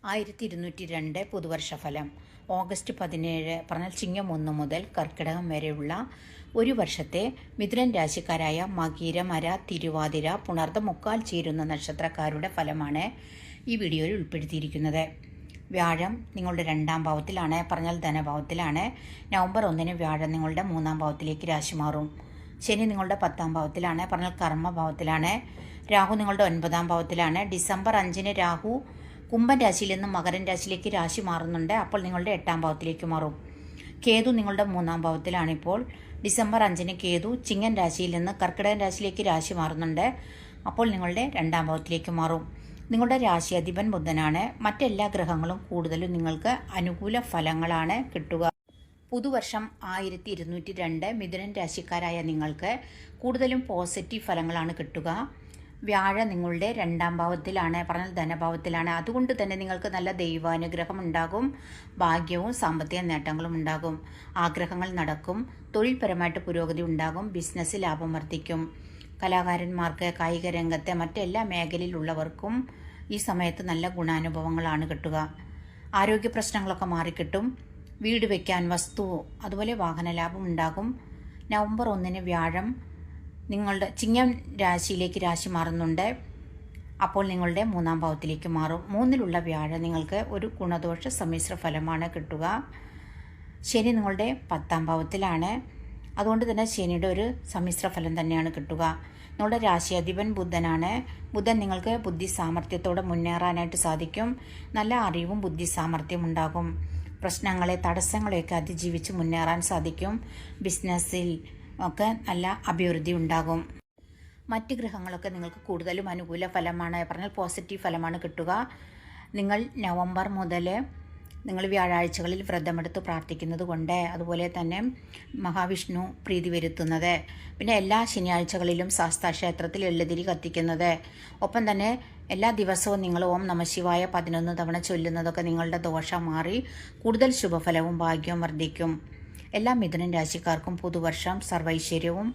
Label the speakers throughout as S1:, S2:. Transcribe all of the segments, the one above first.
S1: 1202 പുതുവർഷഫലം August 17 പറഞ്ഞാൽ ചിങ്ങം 1 മുതൽ കർക്കിടകം വരെയുള്ള ഒരു വർഷത്തെ മിഥുനൻ രാശിക്കാരായ മകീര, തിരുവാതിര, പുണർദം, മുക്കാൽ ചേരുന്ന നക്ഷത്രക്കാരുടെ ഫലമാണ് ഈ വീഡിയോയിൽ ഉൾപ്പെടുത്തിയിരിക്കുന്നത്. വ്യാഴം നിങ്ങളുടെ 2ാം ഭാവത്തിലാണ്, പറഞ്ഞാൽ ധനഭാവത്തിലാണ്. നവംബർ 1 വ്യാഴം നിങ്ങളുടെ 3ാം ഭാവത്തിലേക്ക് രാശി മാറും. ശനി നിങ്ങളുടെ 10ാം ഭാവത്തിലാണ്, പറഞ്ഞാൽ കർമ്മഭാവത്തിലാണ്. രാഹു നിങ്ങളുടെ 9ാം ഭാവത്തിലാണ്. ഡിസംബർ 5 രാഹു കുംഭൻ രാശിയിൽ നിന്ന് മകരൻ രാശിയിലേക്ക് രാശി മാറുന്നുണ്ട്. അപ്പോൾ നിങ്ങളുടെ 8ാം ഭാവത്തിലേക്ക് മാറും. കേതു നിങ്ങളുടെ 3ാം ഭാവത്തിലാണ്. ഇപ്പോൾ ഡിസംബർ 5 കേതു ചിങ്ങൻ രാശിയിൽ നിന്ന് കർക്കിടകൻ രാശിയിലേക്ക് രാശി മാറുന്നുണ്ട്. അപ്പോൾ നിങ്ങളുടെ 2ാം ഭാവത്തിലേക്ക് മാറും. നിങ്ങളുടെ രാശി അധിപൻ ബുധനാണ്. മറ്റെല്ലാ ഗ്രഹങ്ങളും കൂടുതലും നിങ്ങൾക്ക് അനുകൂല ഫലങ്ങളാണ് കിട്ടുക. പുതുവർഷം 1202 മിഥുനൻ രാശിക്കാരായ നിങ്ങൾക്ക് കൂടുതലും പോസിറ്റീവ് ഫലങ്ങളാണ് കിട്ടുക. വ്യാഴം നിങ്ങളുടെ 2ാം ഭാവത്തിലാണ്, പറഞ്ഞാൽ ധനഭാവത്തിലാണ്. അതുകൊണ്ട് തന്നെ നിങ്ങൾക്ക് നല്ല ദൈവാനുഗ്രഹം ഉണ്ടാകും. ഭാഗ്യവും സാമ്പത്തിക നേട്ടങ്ങളും ഉണ്ടാകും. ആഗ്രഹങ്ങൾ നടക്കും. തൊഴിൽപരമായിട്ട് പുരോഗതി ഉണ്ടാകും. ബിസിനസ്സിൽ ലാഭം വർദ്ധിക്കും. കലാകാരന്മാർക്ക്, കായിക രംഗത്തെ മറ്റെല്ലാ മേഖലയിലുള്ളവർക്കും ഈ സമയത്ത് നല്ല ഗുണാനുഭവങ്ങളാണ് കിട്ടുക. ആരോഗ്യ പ്രശ്നങ്ങളൊക്കെ മാറിക്കിട്ടും. വീട് വയ്ക്കാൻ, വസ്തു, അതുപോലെ വാഹന ലാഭം ഉണ്ടാകും. നവംബർ 1 വ്യാഴം നിങ്ങളുടെ ചിങ്ങം രാശിയിലേക്ക് രാശി മാറുന്നുണ്ട്. അപ്പോൾ നിങ്ങളുടെ 3ാം ഭാവത്തിലേക്ക് മാറും. 3ലുള്ള വ്യാഴം നിങ്ങൾക്ക് ഒരു ഗുണദോഷ സമ്മിശ്ര ഫലമാണ് കിട്ടുക. ശനി നിങ്ങളുടെ 10ാം ഭാവത്തിലാണ്. അതുകൊണ്ട് തന്നെ ശനിയുടെ ഒരു സമ്മിശ്ര ഫലം തന്നെയാണ് കിട്ടുക. നിങ്ങളുടെ രാശിയധിപൻ ബുധനാണ്. ബുധൻ നിങ്ങൾക്ക് ബുദ്ധി സാമർഥ്യത്തോടെ മുന്നേറാനായിട്ട് സാധിക്കും. നല്ല അറിവും ബുദ്ധി സാമർഥ്യം ഉണ്ടാകും. പ്രശ്നങ്ങളെ, തടസ്സങ്ങളെയൊക്കെ അതിജീവിച്ച് മുന്നേറാൻ സാധിക്കും. ബിസിനസ്സിൽ ഒക്കെ നല്ല അഭിവൃദ്ധി ഉണ്ടാകും. മറ്റ് ഗ്രഹങ്ങളൊക്കെ നിങ്ങൾക്ക് കൂടുതലും അനുകൂല ഫലമാണ്, പറഞ്ഞാൽ പോസിറ്റീവ് ഫലമാണ് കിട്ടുക. നിങ്ങൾ നവംബർ മുതൽ നിങ്ങൾ വ്യാഴാഴ്ചകളിൽ വ്രതമെടുത്ത് പ്രാർത്ഥിക്കുന്നത് കൊണ്ട്, അതുപോലെ തന്നെ മഹാവിഷ്ണു പ്രീതി വരുത്തുന്നത്, പിന്നെ എല്ലാ ശനിയാഴ്ചകളിലും ശാസ്താക്ഷേത്രത്തിൽ എള്ളുതിരി കത്തിക്കുന്നത്, ഒപ്പം തന്നെ എല്ലാ ദിവസവും നിങ്ങൾ ഓം നമഃശിവായ 11 തവണ ചൊല്ലുന്നതൊക്കെ നിങ്ങളുടെ ദോഷം മാറി കൂടുതൽ ശുഭഫലവും ഭാഗ്യവും വർദ്ധിക്കും. എല്ലാ മിഥുനൻ രാശിക്കാർക്കും പുതുവർഷം സർവൈശ്വര്യവും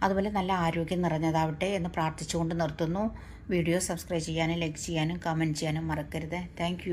S1: അതുപോലെ നല്ല ആരോഗ്യം നിറഞ്ഞതാവട്ടെ എന്ന് പ്രാർത്ഥിച്ചുകൊണ്ട് നിർത്തുന്നു. വീഡിയോ സബ്സ്ക്രൈബ് ചെയ്യാനും ലൈക്ക് ചെയ്യാനും കമൻറ്റ് ചെയ്യാനും മറക്കരുത്. താങ്ക്